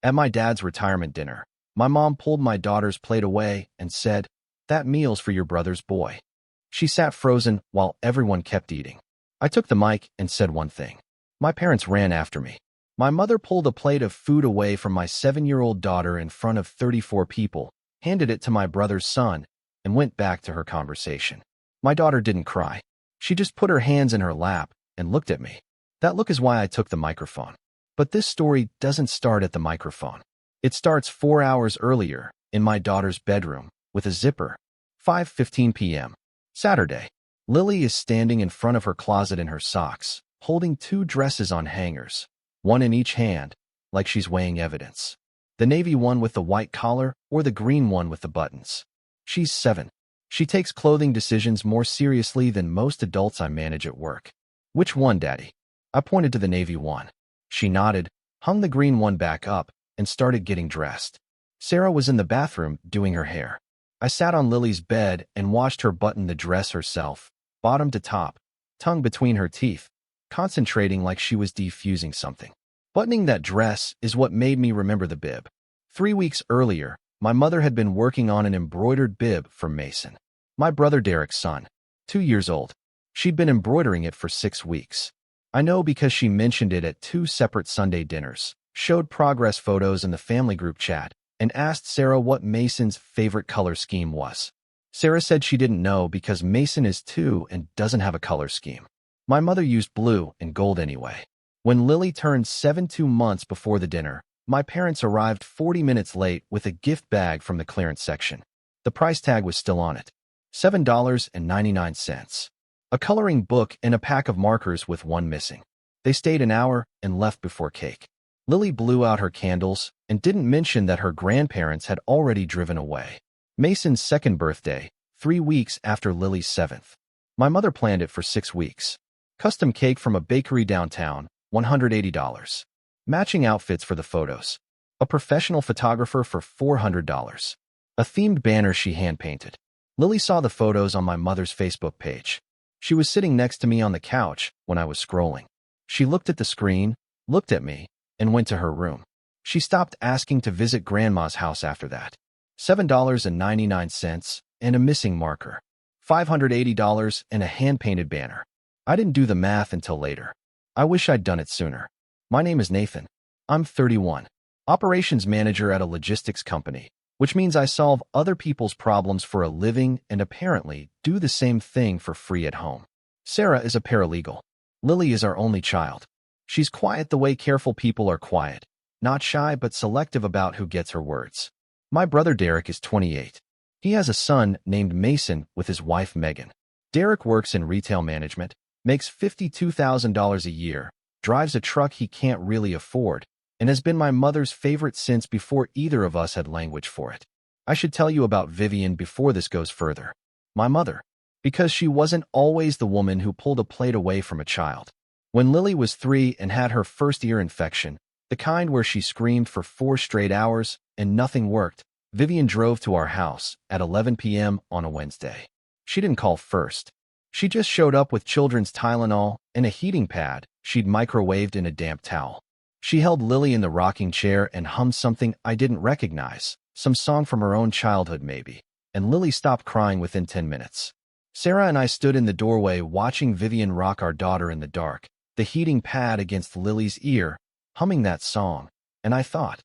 At my dad's retirement dinner, my mom pulled my daughter's plate away and said, "That meal's for your brother's boy." She sat frozen while everyone kept eating. I took the mic and said one thing. My parents ran after me. My mother pulled a plate of food away from my 7-year-old daughter in front of 34 people, handed it to my brother's son, and went back to her conversation. My daughter didn't cry. She just put her hands in her lap and looked at me. That look is why I took the microphone. But this story doesn't start at the microphone. It starts 4 hours earlier, in my daughter's bedroom, with a zipper. 5:15 p.m. Saturday. Lily is standing in front of her closet in her socks, holding 2 dresses on hangers, one in each hand, like she's weighing evidence. The navy one with the white collar or the green one with the buttons. She's 7. She takes clothing decisions more seriously than most adults I manage at work. "Which one, Daddy?" I pointed to the navy one. She nodded, hung the green one back up, and started getting dressed. Sarah was in the bathroom doing her hair. I sat on Lily's bed and watched her button the dress herself, bottom to top, tongue between her teeth, concentrating like she was defusing something. Buttoning that dress is what made me remember the bib. 3 weeks earlier, my mother had been working on an embroidered bib for Mason, my brother Derek's son, 2 years old. She'd been embroidering it for 6 weeks. I know because she mentioned it at 2 separate Sunday dinners, showed progress photos in the family group chat, and asked Sarah what Mason's favorite color scheme was. Sarah said she didn't know because Mason is 2 and doesn't have a color scheme. My mother used blue and gold anyway. When Lily turned 7 2 months before the dinner, my parents arrived 40 minutes late with a gift bag from the clearance section. The price tag was still on it. $7.99. A coloring book and a pack of markers with one missing. They stayed an hour and left before cake. Lily blew out her candles and didn't mention that her grandparents had already driven away. Mason's 2nd birthday, 3 weeks after Lily's 7th. My mother planned it for 6 weeks. Custom cake from a bakery downtown, $180. Matching outfits for the photos. A professional photographer for $400. A themed banner she hand-painted. Lily saw the photos on my mother's Facebook page. She was sitting next to me on the couch when I was scrolling. She looked at the screen, looked at me, and went to her room. She stopped asking to visit Grandma's house after that. $7.99 and a missing marker. $580 and a hand-painted banner. I didn't do the math until later. I wish I'd done it sooner. My name is Nathan. I'm 31. Operations manager at a logistics company, which means I solve other people's problems for a living and apparently do the same thing for free at home. Sarah is a paralegal. Lily is our only child. She's quiet the way careful people are quiet, not shy but selective about who gets her words. My brother Derek is 28. He has a son named Mason with his wife Megan. Derek works in retail management, makes $52,000 a year, drives a truck he can't really afford, and has been my mother's favorite since before either of us had language for it. I should tell you about Vivian before this goes further. My mother. Because she wasn't always the woman who pulled a plate away from a child. When Lily was 3 and had her first ear infection, the kind where she screamed for 4 straight hours and nothing worked, Vivian drove to our house at 11 p.m. on a Wednesday. She didn't call first. She just showed up with children's Tylenol and a heating pad she'd microwaved in a damp towel. She held Lily in the rocking chair and hummed something I didn't recognize, some song from her own childhood maybe, and Lily stopped crying within 10 minutes. Sarah and I stood in the doorway watching Vivian rock our daughter in the dark, the heating pad against Lily's ear, humming that song, and I thought,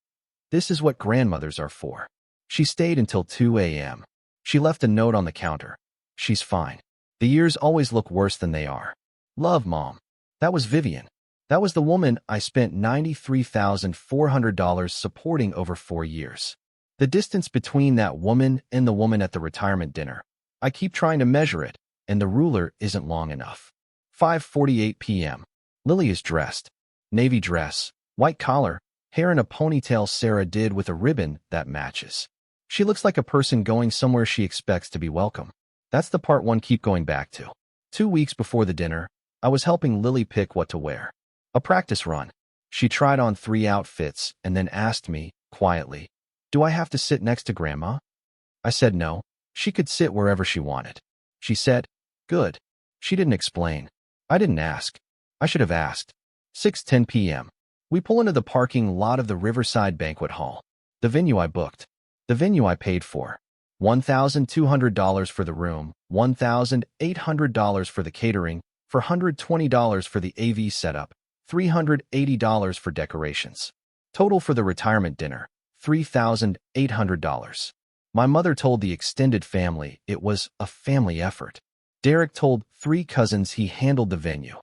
this is what grandmothers are for. She stayed until 2 a.m. She left a note on the counter. She's fine. The years always look worse than they are. Love, Mom. That was Vivian. That was the woman I spent $93,400 supporting over 4 years. The distance between that woman and the woman at the retirement dinner. I keep trying to measure it, and the ruler isn't long enough. 5:48 p.m. Lily is dressed. Navy dress, white collar, hair in a ponytail Sarah did with a ribbon that matches. She looks like a person going somewhere she expects to be welcome. That's the part one keep going back to. 2 weeks before the dinner, I was helping Lily pick what to wear. A practice run. She tried on 3 outfits and then asked me, quietly, "Do I have to sit next to Grandma?" I said no. She could sit wherever she wanted. She said, "Good." She didn't explain. I didn't ask. I should have asked. 6:10 p.m. We pull into the parking lot of the Riverside Banquet Hall. The venue I booked. The venue I paid for. $1,200 for the room, $1,800 for the catering, $420 for the AV setup, $380 for decorations. Total for the retirement dinner, $3,800. My mother told the extended family it was a family effort. Derek told 3 cousins he handled the venue.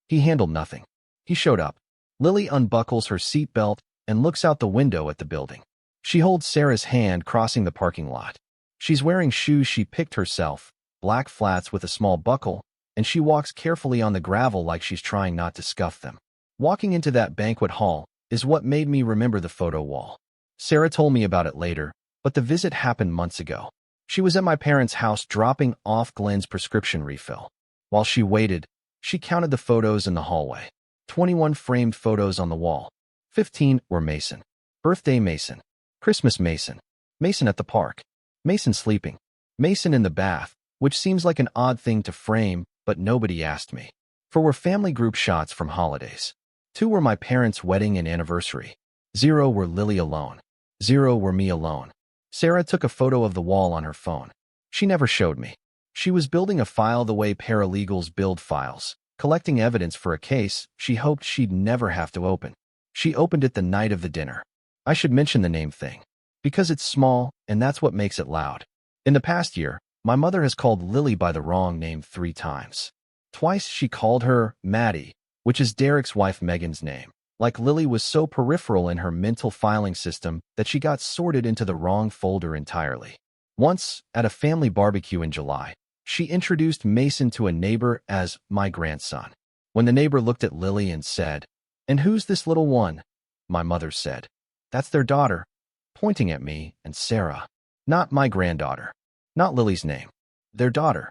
He handled nothing. He showed up. Lily unbuckles her seatbelt and looks out the window at the building. She holds Sarah's hand crossing the parking lot. She's wearing shoes she picked herself, black flats with a small buckle, and she walks carefully on the gravel like she's trying not to scuff them. Walking into that banquet hall is what made me remember the photo wall. Sarah told me about it later, but the visit happened months ago. She was at my parents' house dropping off Glenn's prescription refill. While she waited, she counted the photos in the hallway. 21 framed photos on the wall. 15 were Mason. Birthday Mason. Christmas Mason. Mason at the park. Mason sleeping. Mason in the bath, which seems like an odd thing to frame, but nobody asked me. 4 were family group shots from holidays. 2 were my parents' wedding and anniversary. 0 were Lily alone. 0 were me alone. Sarah took a photo of the wall on her phone. She never showed me. She was building a file the way paralegals build files, collecting evidence for a case she hoped she'd never have to open. She opened it the night of the dinner. I should mention the name thing, because it's small, and that's what makes it loud. In the past year, my mother has called Lily by the wrong name 3 times. Twice she called her Maddie, which is Derek's wife Megan's name. Like Lily was so peripheral in her mental filing system that she got sorted into the wrong folder entirely. Once, at a family barbecue in July, she introduced Mason to a neighbor as my grandson. When the neighbor looked at Lily and said, "And who's this little one?" my mother said, "That's their daughter," pointing at me and Sarah. Not my granddaughter. Not Lily's name. Their daughter.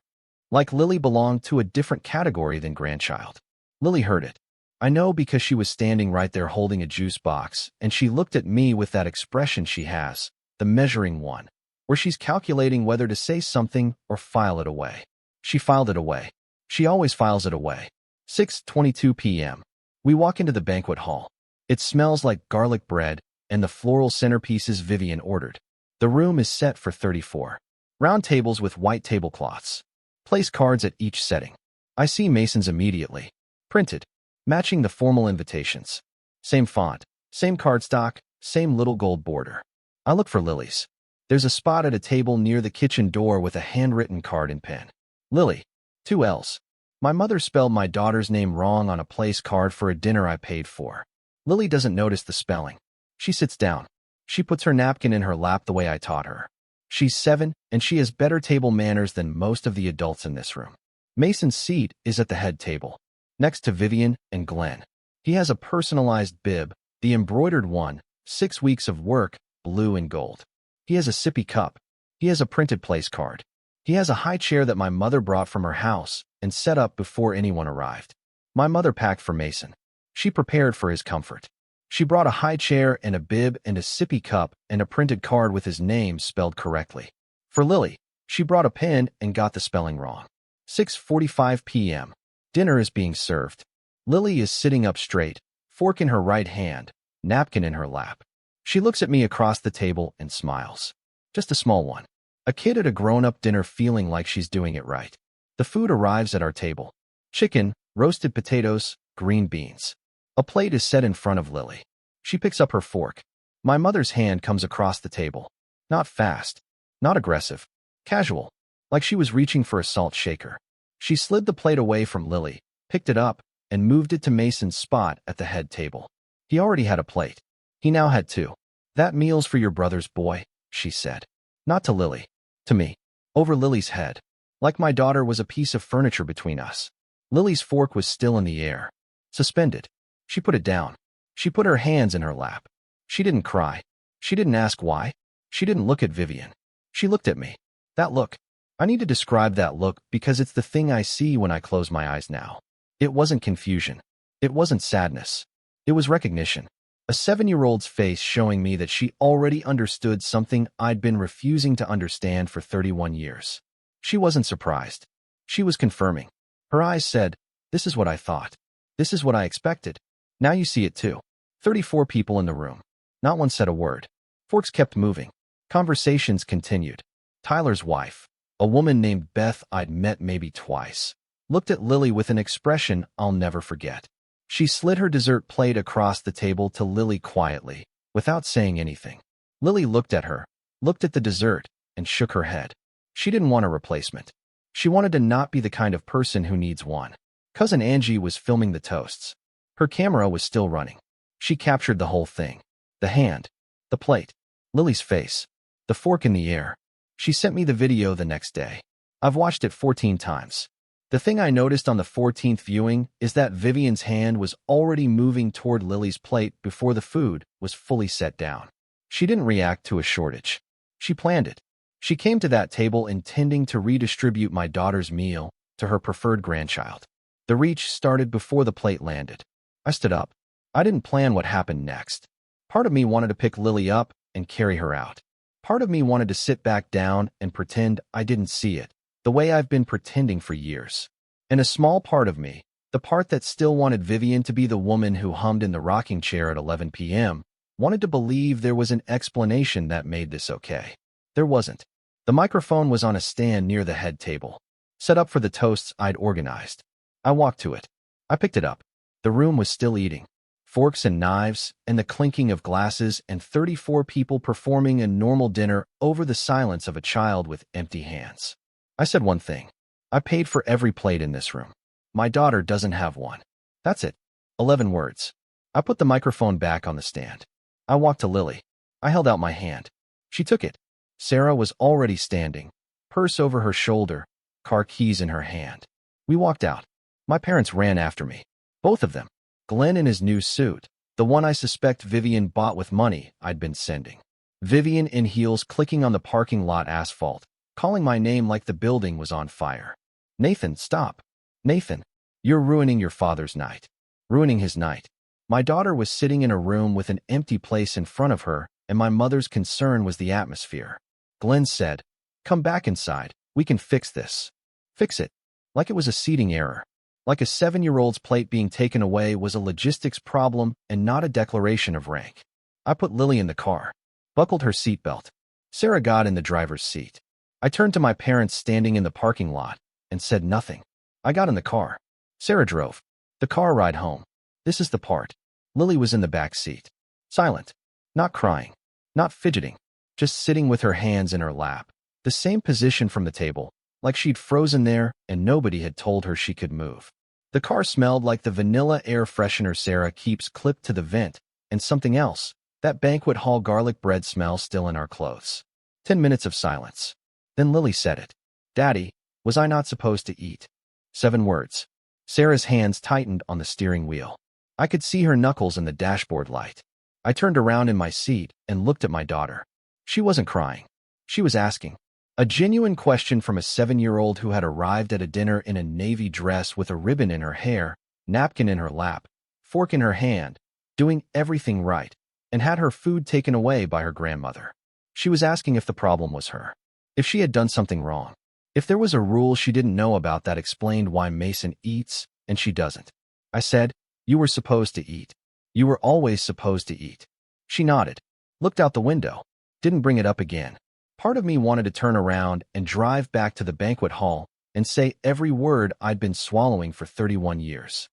Like Lily belonged to a different category than grandchild. Lily heard it. I know because she was standing right there holding a juice box, and she looked at me with that expression she has, the measuring one, where she's calculating whether to say something or file it away. She filed it away. She always files it away. 6:22 p.m. We walk into the banquet hall. It smells like garlic bread and the floral centerpieces Vivian ordered. The room is set for 34. Round tables with white tablecloths. Place cards at each setting. I see Mason's immediately. Printed. Matching the formal invitations. Same font. Same cardstock. Same little gold border. I look for Lily's. There's a spot at a table near the kitchen door with a handwritten card in pen. Lily. 2 L's. My mother spelled my daughter's name wrong on a place card for a dinner I paid for. Lily doesn't notice the spelling. She sits down. She puts her napkin in her lap the way I taught her. She's 7, and she has better table manners than most of the adults in this room. Mason's seat is at the head table, next to Vivian and Glenn. He has a personalized bib, the embroidered one, 6 weeks of work, blue and gold. He has a sippy cup. He has a printed place card. He has a high chair that my mother brought from her house and set up before anyone arrived. My mother packed for Mason. She prepared for his comfort. She brought a high chair and a bib and a sippy cup and a printed card with his name spelled correctly. For Lily, she brought a pen and got the spelling wrong. 6:45 p.m. Dinner is being served. Lily is sitting up straight, fork in her right hand, napkin in her lap. She looks at me across the table and smiles. Just a small one. A kid at a grown-up dinner feeling like she's doing it right. The food arrives at our table. Chicken, roasted potatoes, green beans. A plate is set in front of Lily. She picks up her fork. My mother's hand comes across the table. Not fast. Not aggressive. Casual. Like she was reaching for a salt shaker. She slid the plate away from Lily, picked it up, and moved it to Mason's spot at the head table. He already had a plate. He now had 2. "That meal's for your brother's boy," she said. Not to Lily. To me. Over Lily's head. Like my daughter was a piece of furniture between us. Lily's fork was still in the air. Suspended. She put it down. She put her hands in her lap. She didn't cry. She didn't ask why. She didn't look at Vivian. She looked at me. That look. I need to describe that look because it's the thing I see when I close my eyes now. It wasn't confusion. It wasn't sadness. It was recognition. A 7-year-old's face showing me that she already understood something I'd been refusing to understand for 31 years. She wasn't surprised. She was confirming. Her eyes said, "This is what I thought. This is what I expected. Now you see it too." 34 people in the room. Not one said a word. Forks kept moving. Conversations continued. Tyler's wife, a woman named Beth I'd met maybe twice, looked at Lily with an expression I'll never forget. She slid her dessert plate across the table to Lily quietly, without saying anything. Lily looked at her, looked at the dessert, and shook her head. She didn't want a replacement. She wanted to not be the kind of person who needs one. Cousin Angie was filming the toasts. Her camera was still running. She captured the whole thing. The hand, the plate, Lily's face, the fork in the air. She sent me the video the next day. I've watched it 14 times. The thing I noticed on the 14th viewing is that Vivian's hand was already moving toward Lily's plate before the food was fully set down. She didn't react to a shortage. She planned it. She came to that table intending to redistribute my daughter's meal to her preferred grandchild. The reach started before the plate landed. I stood up. I didn't plan what happened next. Part of me wanted to pick Lily up and carry her out. Part of me wanted to sit back down and pretend I didn't see it, the way I've been pretending for years. And a small part of me, the part that still wanted Vivian to be the woman who hummed in the rocking chair at 11 p.m., wanted to believe there was an explanation that made this okay. There wasn't. The microphone was on a stand near the head table, set up for the toasts I'd organized. I walked to it. I picked it up. The room was still eating. Forks and knives, and the clinking of glasses, and 34 people performing a normal dinner over the silence of a child with empty hands. I said one thing. I paid for every plate in this room. My daughter doesn't have one. That's it. 11 words. I put the microphone back on the stand. I walked to Lily. I held out my hand. She took it. Sarah was already standing, purse over her shoulder, car keys in her hand. We walked out. My parents ran after me. Both of them. Glenn in his new suit, the one I suspect Vivian bought with money I'd been sending. Vivian in heels clicking on the parking lot asphalt, calling my name like the building was on fire. Nathan, stop. Nathan, you're ruining your father's night. Ruining his night. My daughter was sitting in a room with an empty place in front of her, and my mother's concern was the atmosphere. Glenn said, "Come back inside. We can fix this." Fix it. Like it was a seating error. Like a 7-year-old's plate being taken away was a logistics problem and not a declaration of rank. I put Lily in the car, buckled her seatbelt. Sarah got in the driver's seat. I turned to my parents standing in the parking lot and said nothing. I got in the car. Sarah drove. The car ride home. This is the part. Lily was in the back seat. Silent. Not crying. Not fidgeting. Just sitting with her hands in her lap. The same position from the table, like she'd frozen there and nobody had told her she could move. The car smelled like the vanilla air freshener Sarah keeps clipped to the vent, and something else, that banquet hall garlic bread smell still in our clothes. 10 minutes of silence. Then Lily said it. "Daddy, was I not supposed to eat?" 7 words. Sarah's hands tightened on the steering wheel. I could see her knuckles in the dashboard light. I turned around in my seat and looked at my daughter. She wasn't crying. She was asking. A genuine question from a 7-year-old who had arrived at a dinner in a navy dress with a ribbon in her hair, napkin in her lap, fork in her hand, doing everything right, and had her food taken away by her grandmother. She was asking if the problem was her. If she had done something wrong. If there was a rule she didn't know about that explained why Mason eats and she doesn't. I said, "You were supposed to eat. You were always supposed to eat." She nodded, looked out the window, didn't bring it up again. Part of me wanted to turn around and drive back to the banquet hall and say every word I'd been swallowing for 31 years.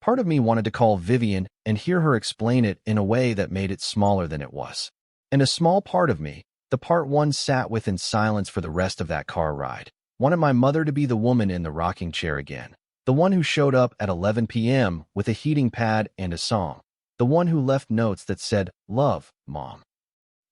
Part of me wanted to call Vivian and hear her explain it in a way that made it smaller than it was. And a small part of me, the part one sat with in silence for the rest of that car ride, wanted my mother to be the woman in the rocking chair again. The one who showed up at 11 p.m. with a heating pad and a song. The one who left notes that said, "Love, Mom."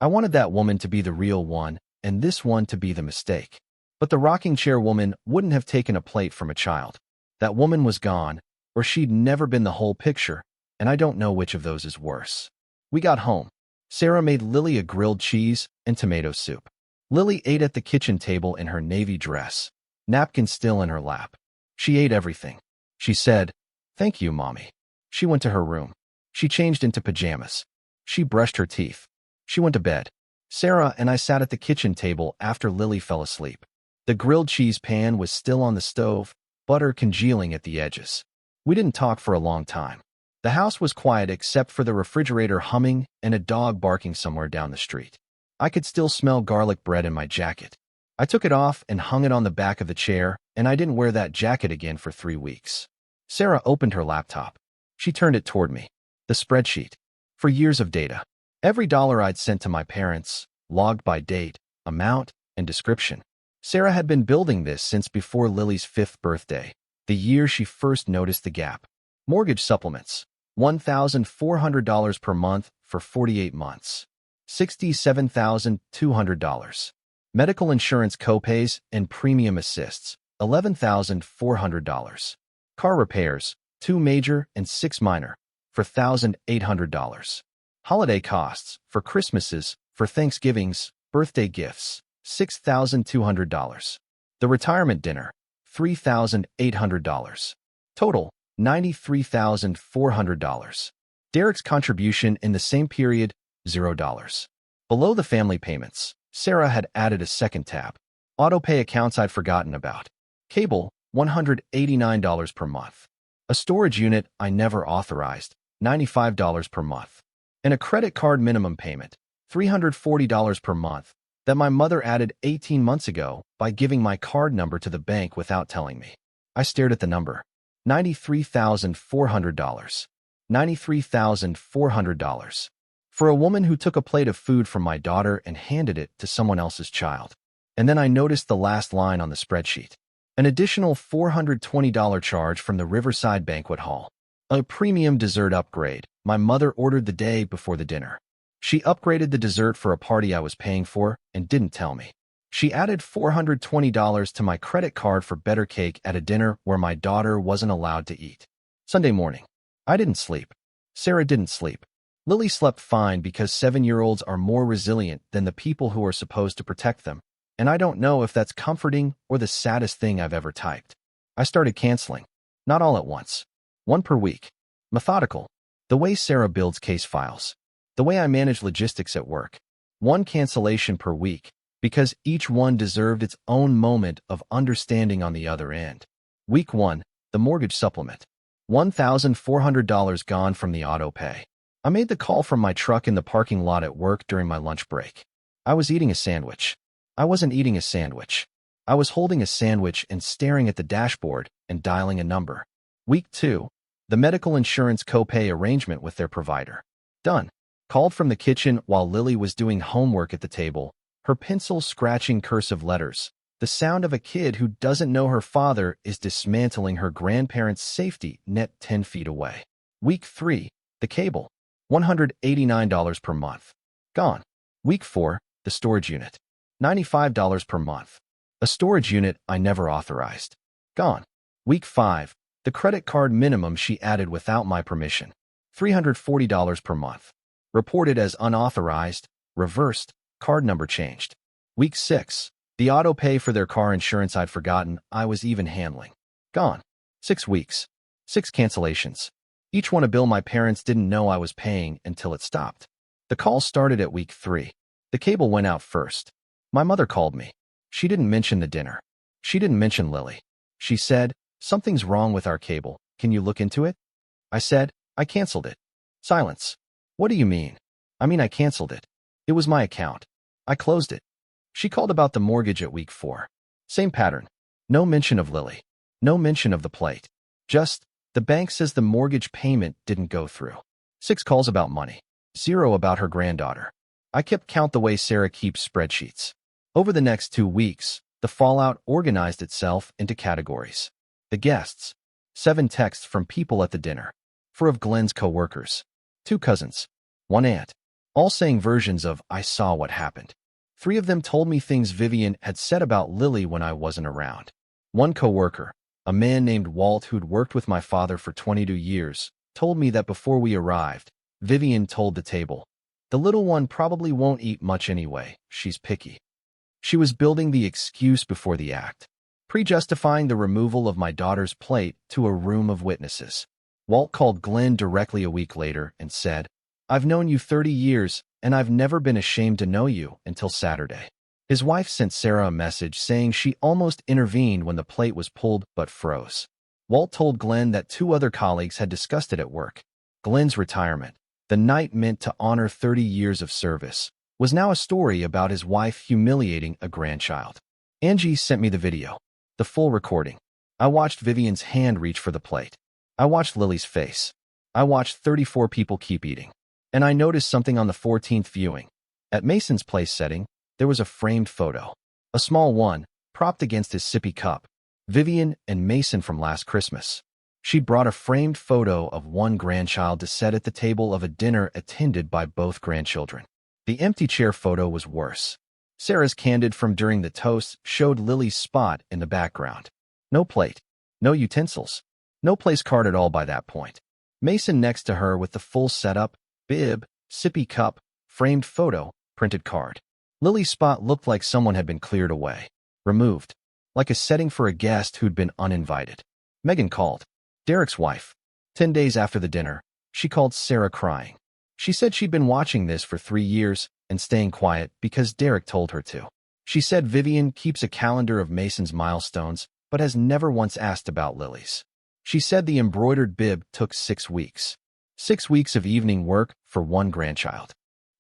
I wanted that woman to be the real one, and this one to be the mistake. But the rocking chair woman wouldn't have taken a plate from a child. That woman was gone, or she'd never been the whole picture, and I don't know which of those is worse. We got home. Sarah made Lily a grilled cheese and tomato soup. Lily ate at the kitchen table in her navy dress, napkin still in her lap. She ate everything. She said, "Thank you, Mommy." She went to her room. She changed into pajamas. She brushed her teeth. She went to bed. Sarah and I sat at the kitchen table after Lily fell asleep. The grilled cheese pan was still on the stove, butter congealing at the edges. We didn't talk for a long time. The house was quiet except for the refrigerator humming and a dog barking somewhere down the street. I could still smell garlic bread in my jacket. I took it off and hung it on the back of the chair, and I didn't wear that jacket again for 3 weeks. Sarah opened her laptop. She turned it toward me. The spreadsheet. For years of data. Every dollar I'd sent to my parents, logged by date, amount, and description. Sarah had been building this since before Lily's 5th birthday, the year she first noticed the gap. Mortgage supplements. $1,400 per month for 48 months. $67,200. Medical insurance copays and premium assists. $11,400. Car repairs, 2 major and 6 minor, for $1,800. Holiday costs, for Christmases, for Thanksgivings, birthday gifts, $6,200. The retirement dinner, $3,800. Total, $93,400. Derek's contribution in the same period, $0. Below the family payments, Sarah had added a second tab. Auto-pay accounts I'd forgotten about. Cable, $189 per month. A storage unit I never authorized, $95 per month. And a credit card minimum payment, $340 per month, that my mother added 18 months ago by giving my card number to the bank without telling me. I stared at the number. $93,400. $93,400. For a woman who took a plate of food from my daughter and handed it to someone else's child. And then I noticed the last line on the spreadsheet. An additional $420 charge from the Riverside Banquet Hall. A premium dessert upgrade my mother ordered the day before the dinner. She upgraded the dessert for a party I was paying for and didn't tell me. She added $420 to my credit card for better cake at a dinner where my daughter wasn't allowed to eat. Sunday morning. I didn't sleep. Sarah didn't sleep. Lily slept fine because 7-year-olds are more resilient than the people who are supposed to protect them, and I don't know if that's comforting or the saddest thing I've ever typed. I started canceling. Not all at once. 1 per week. Methodical. The way Sarah builds case files. The way I manage logistics at work. 1 cancellation per week, because each one deserved its own moment of understanding on the other end. Week 1, the mortgage supplement. $1,400 gone from the auto pay. I made the call from my truck in the parking lot at work during my lunch break. I was eating a sandwich. I wasn't eating a sandwich. I was holding a sandwich and staring at the dashboard and dialing a number. Week 2, the medical insurance copay arrangement with their provider. Done. Called from the kitchen while Lily was doing homework at the table, her pencil scratching cursive letters. The sound of a kid who doesn't know her father is dismantling her grandparents' safety net 10 feet away. Week 3, the cable. $189 per month. Gone. Week 4, the storage unit. $95 per month. A storage unit I never authorized. Gone. Week 5, the credit card minimum she added without my permission. $340 per month. Reported as unauthorized, reversed, card number changed. Week 6, the auto pay for their car insurance I'd forgotten I was even handling. Gone. 6 weeks. 6 cancellations. Each one a bill my parents didn't know I was paying until it stopped. The call started at week 3. The cable went out first. My mother called me. She didn't mention the dinner. She didn't mention Lily. She said, "Something's wrong with our cable. Can you look into it?" I said, "I canceled it." Silence. "What do you mean?" "I mean I canceled it. It was my account. I closed it." She called about the mortgage at week 4. Same pattern. No mention of Lily. No mention of the plate. Just, the bank says the mortgage payment didn't go through. 6 calls about money. 0 about her granddaughter. I kept count the way Sarah keeps spreadsheets. Over the next 2 weeks, the fallout organized itself into categories. The guests. 7 texts from people at the dinner. 4 of Glenn's co-workers. 2 cousins. 1 aunt. All saying versions of "I saw what happened." 3 of them told me things Vivian had said about Lily when I wasn't around. 1 co-worker, a man named Walt who'd worked with my father for 22 years, told me that before we arrived, Vivian told the table, "The little one probably won't eat much anyway, she's picky." She was building the excuse before the act, pre-justifying the removal of my daughter's plate to a room of witnesses. Walt called Glenn directly a week later and said, "I've known you 30 years, and I've never been ashamed to know you until Saturday." His wife sent Sarah a message saying she almost intervened when the plate was pulled but froze. Walt told Glenn that 2 other colleagues had discussed it at work. Glenn's retirement, the night meant to honor 30 years of service, was now a story about his wife humiliating a grandchild. Angie sent me the video, the full recording. I watched Vivian's hand reach for the plate. I watched Lily's face. I watched 34 people keep eating. And I noticed something on the 14th viewing. At Mason's place setting, there was a framed photo. A small one, propped against his sippy cup. Vivian and Mason from last Christmas. She'd brought a framed photo of one grandchild to set at the table of a dinner attended by both grandchildren. The empty chair photo was worse. Sarah's candid from during the toast showed Lily's spot in the background. No plate. No utensils. No place card at all by that point. Mason next to her with the full setup, bib, sippy cup, framed photo, printed card. Lily's spot looked like someone had been cleared away. Removed. Like a setting for a guest who'd been uninvited. Megan called. Derek's wife. 10 days after the dinner, she called Sarah crying. She said she'd been watching this for 3 years and staying quiet because Derek told her to. She said Vivian keeps a calendar of Mason's milestones but has never once asked about Lily's. She said the embroidered bib took 6 weeks. 6 weeks of evening work for one grandchild.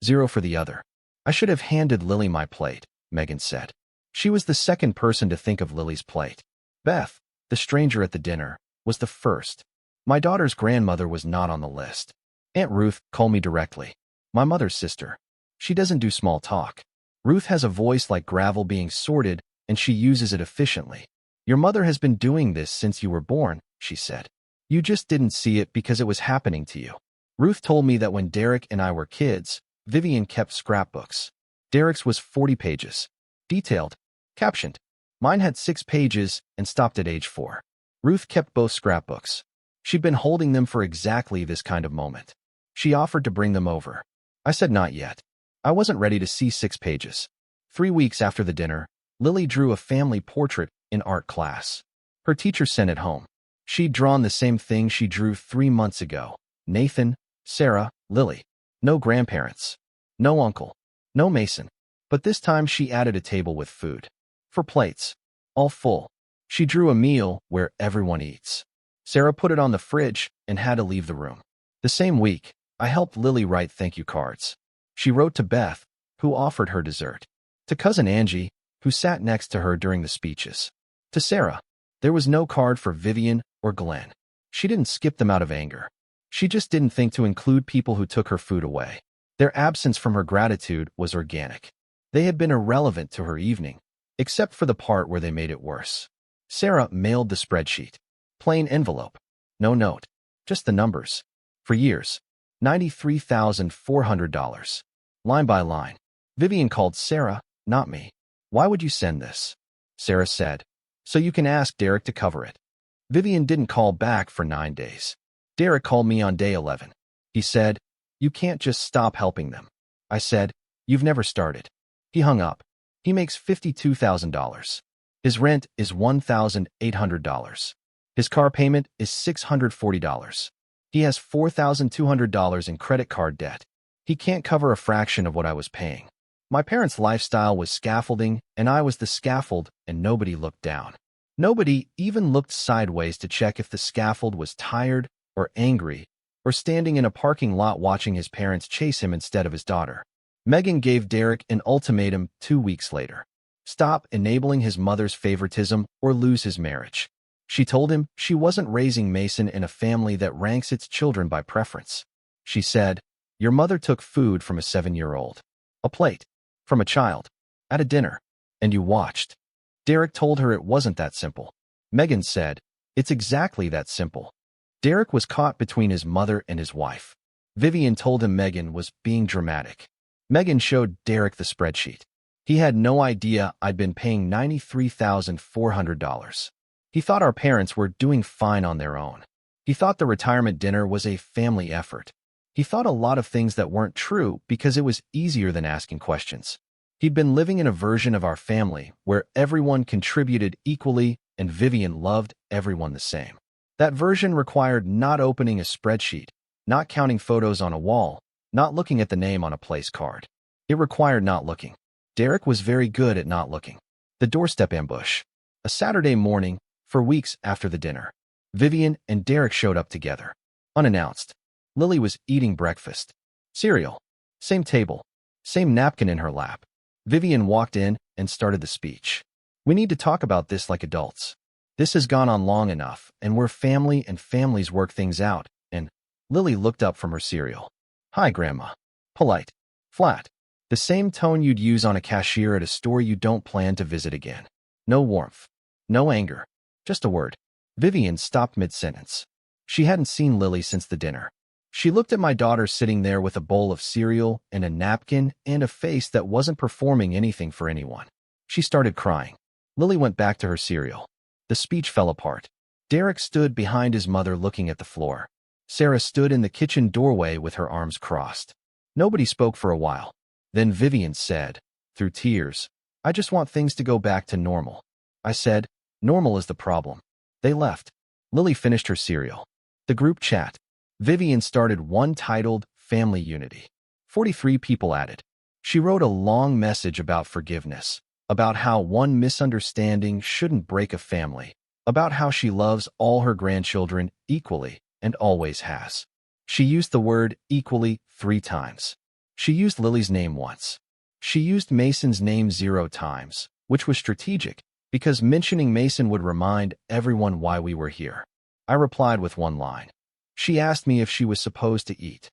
0 for the other. I should have handed Lily my plate, Megan said. She was the second person to think of Lily's plate. Beth, the stranger at the dinner, was the first. My daughter's grandmother was not on the list. Aunt Ruth called me directly. My mother's sister. She doesn't do small talk. Ruth has a voice like gravel being sorted, and she uses it efficiently. Your mother has been doing this since you were born, she said. You just didn't see it because it was happening to you. Ruth told me that when Derek and I were kids, Vivian kept scrapbooks. Derek's was 40 pages. Detailed. Captioned. Mine had 6 pages and stopped at age 4. Ruth kept both scrapbooks. She'd been holding them for exactly this kind of moment. She offered to bring them over. I said not yet. I wasn't ready to see 6 pages. 3 weeks after the dinner, Lily drew a family portrait in art class. Her teacher sent it home. She'd drawn the same thing she drew 3 months ago. Nathan, Sarah, Lily. No grandparents. No uncle. No Mason. But this time she added a table with food. 4 plates. All full. She drew a meal where everyone eats. Sarah put it on the fridge and had to leave the room. The same week, I helped Lily write thank you cards. She wrote to Beth, who offered her dessert. To cousin Angie, who sat next to her during the speeches. To Sarah, there was no card for Vivian or Glenn. She didn't skip them out of anger. She just didn't think to include people who took her food away. Their absence from her gratitude was organic. They had been irrelevant to her evening, except for the part where they made it worse. Sarah mailed the spreadsheet. Plain envelope. No note. Just the numbers. For years. $93,400. Line by line. Vivian called Sarah, not me. Why would you send this? Sarah said. So you can ask Derek to cover it. Vivian didn't call back for 9 days. Derek called me on day 11. He said, you can't just stop helping them. I said, you've never started. He hung up. He makes $52,000. His rent is $1,800. His car payment is $640. He has $4,200 in credit card debt. He can't cover a fraction of what I was paying. My parents' lifestyle was scaffolding, and I was the scaffold, and nobody looked down. Nobody even looked sideways to check if the scaffold was tired or angry or standing in a parking lot watching his parents chase him instead of his daughter. Megan gave Derek an ultimatum 2 weeks later. Stop enabling his mother's favoritism or lose his marriage. She told him she wasn't raising Mason in a family that ranks its children by preference. She said, your mother took food from a 7-year-old. A plate. From a child. At a dinner. And you watched. Derek told her it wasn't that simple. Megan said, it's exactly that simple. Derek was caught between his mother and his wife. Vivian told him Megan was being dramatic. Megan showed Derek the spreadsheet. He had no idea I'd been paying $93,400. He thought our parents were doing fine on their own. He thought the retirement dinner was a family effort. He thought a lot of things that weren't true because it was easier than asking questions. He'd been living in a version of our family where everyone contributed equally and Vivian loved everyone the same. That version required not opening a spreadsheet, not counting photos on a wall, not looking at the name on a place card. It required not looking. Derek was very good at not looking. The doorstep ambush. A Saturday morning, for weeks after the dinner. Vivian and Derek showed up together. Unannounced. Lily was eating breakfast. Cereal. Same table. Same napkin in her lap. Vivian walked in and started the speech. We need to talk about this like adults. This has gone on long enough, and we're family and families work things out, and Lily looked up from her cereal. Hi, Grandma. Polite. Flat. The same tone you'd use on a cashier at a store you don't plan to visit again. No warmth. No anger. Just a word. Vivian stopped mid-sentence. She hadn't seen Lily since the dinner. She looked at my daughter sitting there with a bowl of cereal and a napkin and a face that wasn't performing anything for anyone. She started crying. Lily went back to her cereal. The speech fell apart. Derek stood behind his mother looking at the floor. Sarah stood in the kitchen doorway with her arms crossed. Nobody spoke for a while. Then Vivian said, through tears, I just want things to go back to normal. I said, normal is the problem. They left. Lily finished her cereal. The group chat. Vivian started one titled Family Unity. 43 people added. She wrote a long message about forgiveness, about how one misunderstanding shouldn't break a family, about how she loves all her grandchildren equally and always has. She used the word equally 3 times. She used Lily's name once. She used Mason's name 0 times, which was strategic, because mentioning Mason would remind everyone why we were here. I replied with one line. She asked me if she was supposed to eat.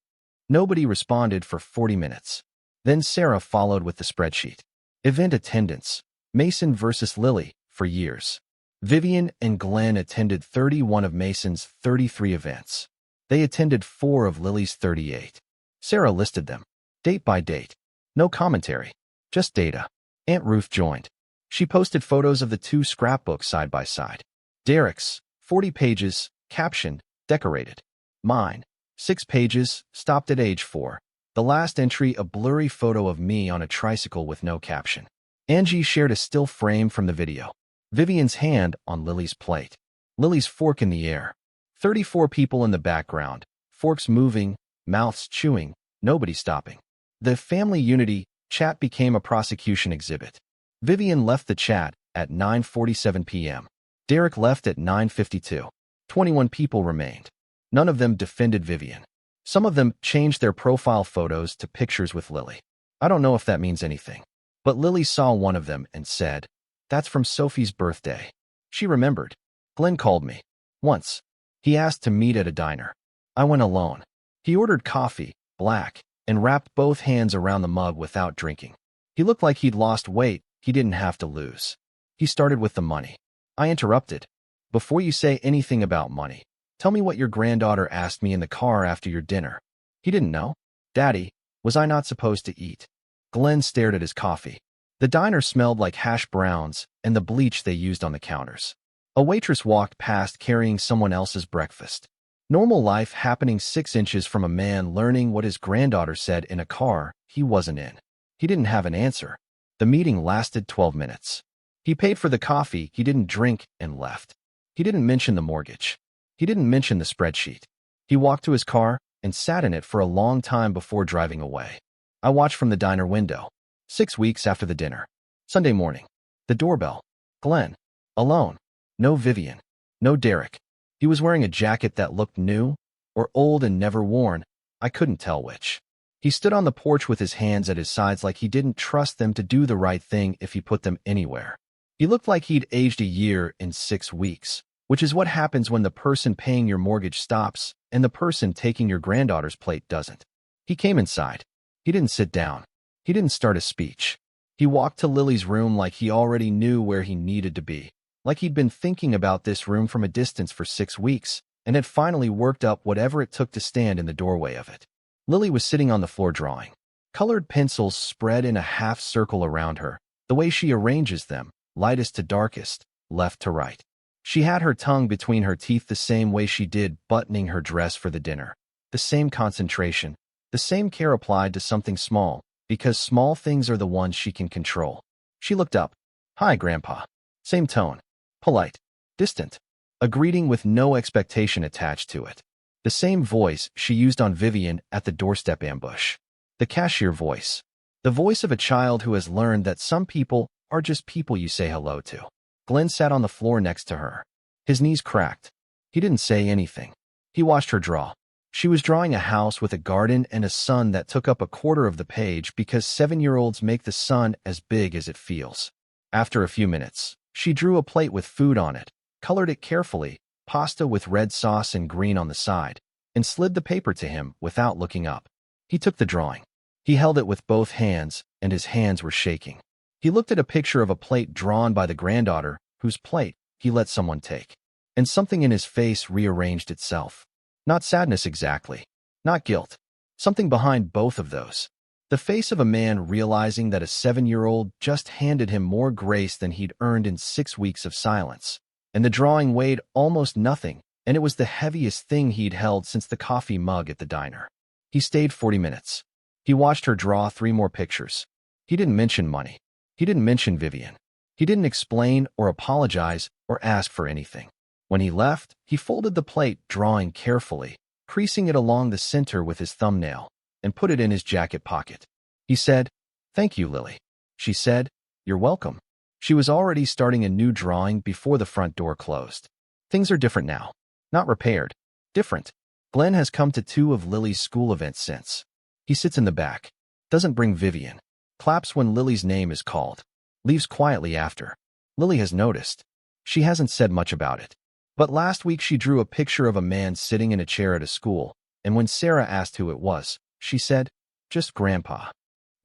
Nobody responded for 40 minutes. Then Sarah followed with the spreadsheet. Event attendance. Mason versus Lily for years. Vivian and Glenn attended 31 of Mason's 33 events. They attended 4 of Lily's 38. Sarah listed them, date by date. No commentary, just data. Aunt Ruth joined. She posted photos of the 2 scrapbooks side by side. Derek's, 40 pages, captioned, decorated. Mine, 6 pages, stopped at age 4. The last entry, a blurry photo of me on a tricycle with no caption. Angie shared a still frame from the video. Vivian's hand on Lily's plate. Lily's fork in the air. 34 people in the background, forks moving, mouths chewing, nobody stopping. The Family Unity chat became a prosecution exhibit. Vivian left the chat at 9:47 p.m. Derek left at 9:52. 21 people remained. None of them defended Vivian. Some of them changed their profile photos to pictures with Lily. I don't know if that means anything. But Lily saw one of them and said, that's from Sophie's birthday. She remembered. Glenn called me. Once. He asked to meet at a diner. I went alone. He ordered coffee, black, and wrapped both hands around the mug without drinking. He looked like he'd lost weight he didn't have to lose. He started with the money. I interrupted. Before you say anything about money, tell me what your granddaughter asked me in the car after your dinner. He didn't know. Daddy, was I not supposed to eat? Glenn stared at his coffee. The diner smelled like hash browns and the bleach they used on the counters. A waitress walked past carrying someone else's breakfast. Normal life happening 6 inches from a man learning what his granddaughter said in a car he wasn't in. He didn't have an answer. The meeting lasted 12 minutes. He paid for the coffee he didn't drink and left. He didn't mention the mortgage. He didn't mention the spreadsheet. He walked to his car and sat in it for a long time before driving away. I watched from the diner window. 6 weeks after the dinner. Sunday morning. The doorbell. Glenn. Alone. No Vivian. No Derek. He was wearing a jacket that looked new or old and never worn. I couldn't tell which. He stood on the porch with his hands at his sides like he didn't trust them to do the right thing if he put them anywhere. He looked like he'd aged a year in 6 weeks, which is what happens when the person paying your mortgage stops and the person taking your granddaughter's plate doesn't. He came inside. He didn't sit down. He didn't start a speech. He walked to Lily's room like he already knew where he needed to be, like he'd been thinking about this room from a distance for 6 weeks and had finally worked up whatever it took to stand in the doorway of it. Lily was sitting on the floor drawing. Colored pencils spread in a half circle around her, the way she arranges them, lightest to darkest, left to right. She had her tongue between her teeth the same way she did buttoning her dress for the dinner. The same concentration, the same care applied to something small, because small things are the ones she can control. She looked up. Hi, Grandpa. Same tone. Polite. Distant. A greeting with no expectation attached to it. The same voice she used on Vivian at the doorstep ambush. The cashier voice. The voice of a child who has learned that some people are just people you say hello to. Glenn sat on the floor next to her. His knees cracked. He didn't say anything. He watched her draw. She was drawing a house with a garden and a sun that took up a quarter of the page because 7-year-olds make the sun as big as it feels. After a few minutes, she drew a plate with food on it, colored it carefully, pasta with red sauce and green on the side, and slid the paper to him without looking up. He took the drawing. He held it with both hands, and his hands were shaking. He looked at a picture of a plate drawn by the granddaughter, whose plate he let someone take. And something in his face rearranged itself. Not sadness exactly. Not guilt. Something behind both of those. The face of a man realizing that a 7-year-old just handed him more grace than he'd earned in 6 weeks of silence. And the drawing weighed almost nothing, and it was the heaviest thing he'd held since the coffee mug at the diner. He stayed 40 minutes. He watched her draw 3 more pictures. He didn't mention money. He didn't mention Vivian. He didn't explain or apologize or ask for anything. When he left, he folded the plate, drawing carefully, creasing it along the center with his thumbnail, and put it in his jacket pocket. He said, "Thank you, Lily." She said, "You're welcome." She was already starting a new drawing before the front door closed. Things are different now. Not repaired. Different. Glenn has come to 2 of Lily's school events since. He sits in the back. Doesn't bring Vivian. Claps when Lily's name is called. Leaves quietly after. Lily has noticed. She hasn't said much about it. But last week she drew a picture of a man sitting in a chair at a school, and when Sarah asked who it was, she said, "Just Grandpa."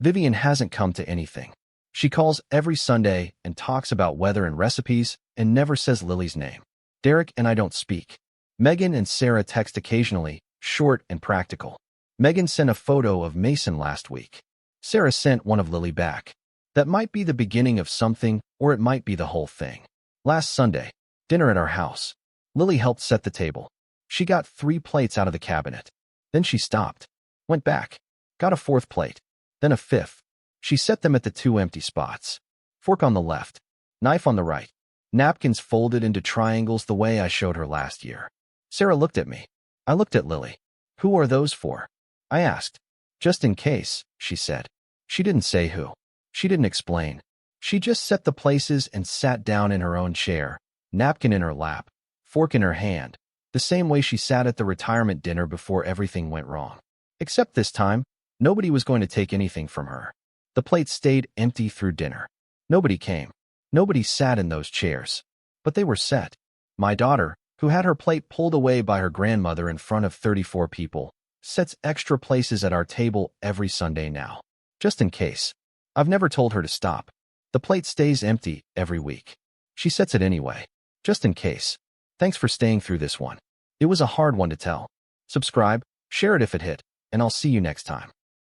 Vivian hasn't come to anything. She calls every Sunday and talks about weather and recipes and never says Lily's name. Derek and I don't speak. Megan and Sarah text occasionally, short and practical. Megan sent a photo of Mason last week. Sarah sent one of Lily back. That might be the beginning of something, or it might be the whole thing. Last Sunday, dinner at our house. Lily helped set the table. She got 3 plates out of the cabinet. Then she stopped. Went back. Got a 4th plate. Then a 5th. She set them at the 2 empty spots. Fork on the left. Knife on the right. Napkins folded into triangles the way I showed her last year. Sarah looked at me. I looked at Lily. "Who are those for?" I asked. "Just in case," she said. She didn't say who. She didn't explain. She just set the places and sat down in her own chair, napkin in her lap, fork in her hand, the same way she sat at the retirement dinner before everything went wrong. Except this time, nobody was going to take anything from her. The plate stayed empty through dinner. Nobody came. Nobody sat in those chairs. But they were set. My daughter, who had her plate pulled away by her grandmother in front of 34 people, sets extra places at our table every Sunday now. Just in case. I've never told her to stop. The plate stays empty every week. She sets it anyway. Just in case. Thanks for staying through this one. It was a hard one to tell. Subscribe, share it if it hit, and I'll see you next time.